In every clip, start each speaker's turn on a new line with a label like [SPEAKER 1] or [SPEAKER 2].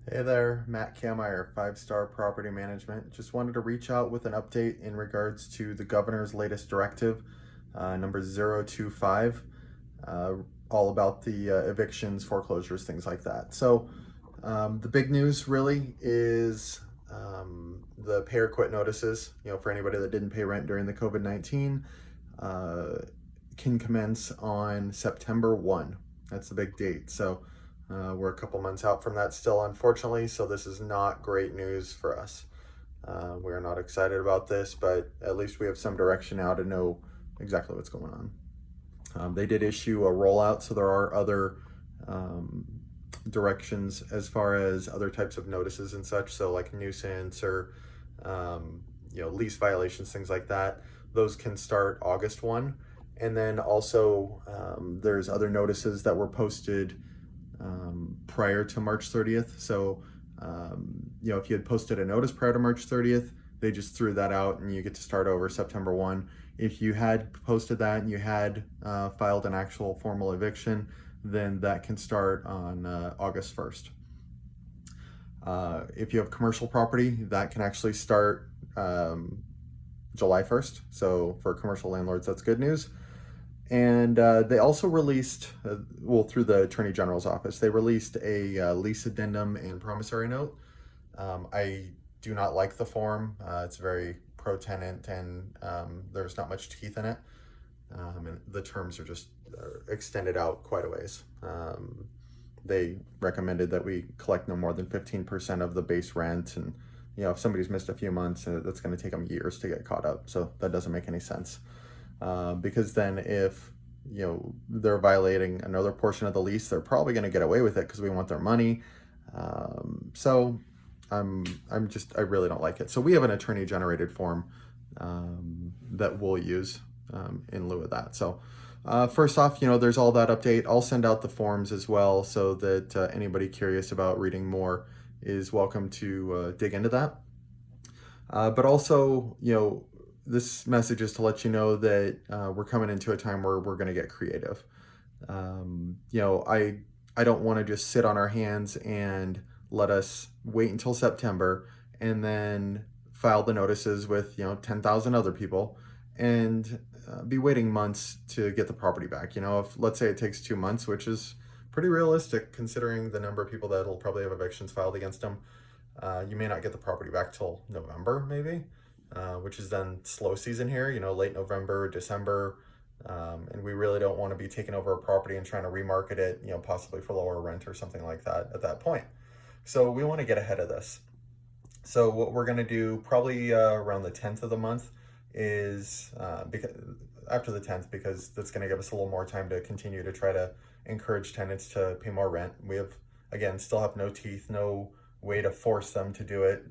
[SPEAKER 1] Hey there, Matt Kameyer, 5 Star Property Management. Just wanted to reach out with an update in regards to the governor's latest directive, number 025, uh, all about the evictions, foreclosures, things like that. So, the big news really is the pay or quit notices. For anybody that didn't pay rent during the COVID-19, uh, can commence on September 1. That's the big date. So, we're a couple months out from that still, unfortunately, so this is not great news for us. We're not excited about this, but at least we have some direction now to know exactly what's going on. They did issue a rollout, so there are other um, directions as far as other types of notices and such, so like nuisance or lease violations, things like that. Those can start August 1. And then also there's other notices that were posted prior to March 30th. So, if you had posted a notice prior to March 30th, they just threw that out and you get to start over September 1. If you had posted that and you had filed an actual formal eviction, then that can start on August 1st. If you have commercial property, that can actually start July 1st. So for commercial landlords, that's good news. And they also released, through the Attorney General's office, they released a lease addendum and promissory note. I do not like the form. It's very pro-tenant and there's not much teeth in it. And the terms are just extended out quite a ways. They recommended that we collect no more than 15% of the base rent. And, if somebody's missed a few months, that's going to take them years to get caught up. So that doesn't make any sense. Because then if they're violating another portion of the lease, they're probably going to get away with it because we want their money. So I really don't like it. So we have an attorney generated form that we'll use in lieu of that. So first off, there's all that update. I'll send out the forms as well so that anybody curious about reading more is welcome to dig into that. But also, this message is to let you know that we're coming into a time where we're going to get creative. I don't want to just sit on our hands and let us wait until September and then file the notices with 10,000 other people and be waiting months to get the property back. If let's say it takes 2 months, which is pretty realistic considering the number of people that will probably have evictions filed against them, you may not get the property back till November, maybe. Which is then slow season here, late November, December. And we really don't want to be taking over a property and trying to remarket it, possibly for lower rent or something like that at that point. So we want to get ahead of this. So what we're going to do probably around the 10th of the month is because after the 10th, because that's going to give us a little more time to continue to try to encourage tenants to pay more rent. We have, again, still have no teeth, no way to force them to do it.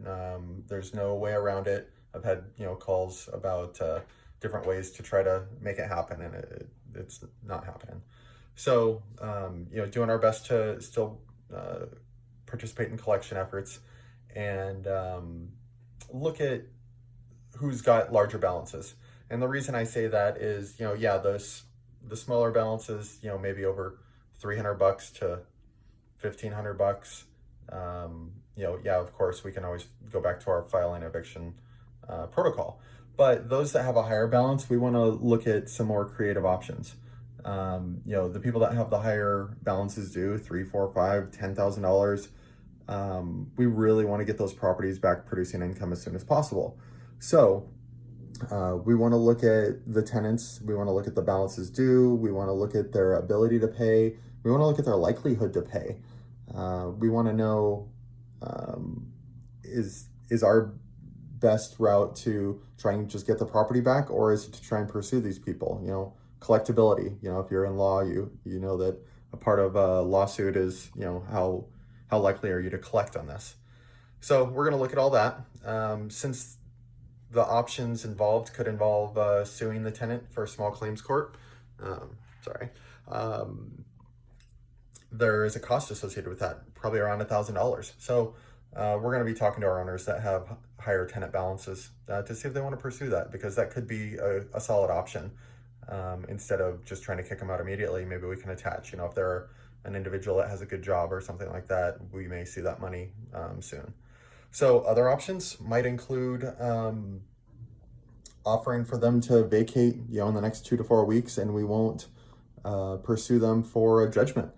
[SPEAKER 1] There's no way around it. I've had calls about different ways to try to make it happen, and it's not happening. So doing our best to still participate in collection efforts and look at who's got larger balances. And the reason I say that is the smaller balances, maybe over $300 to $1,500. Of course we can always go back to our filing eviction protocol. But those that have a higher balance, we want to look at some more creative options. The people that have the higher balances due, $3, $4, $5, $10,000. We really want to get those properties back producing income as soon as possible. So we want to look at the tenants. We want to look at the balances due. We want to look at their ability to pay. We want to look at their likelihood to pay. We want to know is our best route to try and just get the property back, or is it to try and pursue these people? Collectability. If you're in law, you know that a part of a lawsuit is how likely are you to collect on this. So we're going to look at all that. Since the options involved could involve suing the tenant for a small claims court. There is a cost associated with that, probably around $1,000. So we're going to be talking to our owners that have higher tenant balances to see if they want to pursue that, because that could be a solid option. Instead of just trying to kick them out immediately, maybe we can attach. If they're an individual that has a good job or something like that, we may see that money soon. So other options might include offering for them to vacate, in the next 2 to 4 weeks, and we won't pursue them for a judgment.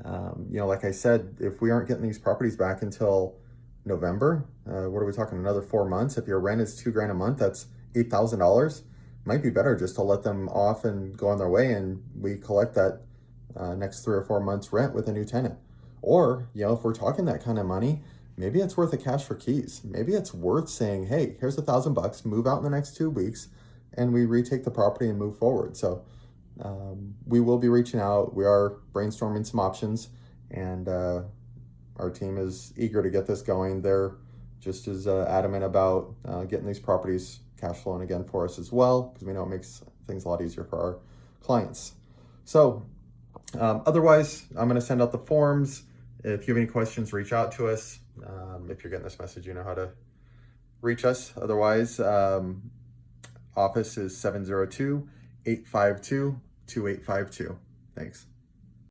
[SPEAKER 1] Like I said, if we aren't getting these properties back until November, what are we talking? Another 4 months. If your rent is $2,000 a month, that's $8,000. Might be better just to let them off and go on their way, and we collect that next 3 or 4 months rent with a new tenant. Or, if we're talking that kind of money, maybe it's worth a cash for keys. Maybe it's worth saying, hey, here's $1,000, move out in the next 2 weeks, and we retake the property and move forward. So we will be reaching out. We are brainstorming some options, and our team is eager to get this going. They're just as adamant about getting these properties cash flowing again for us as well, because we know it makes things a lot easier for our clients. So otherwise, I'm going to send out the forms. If you have any questions, reach out to us. If you're getting this message, you know how to reach us. Otherwise, office is 702-852-2852. Thanks.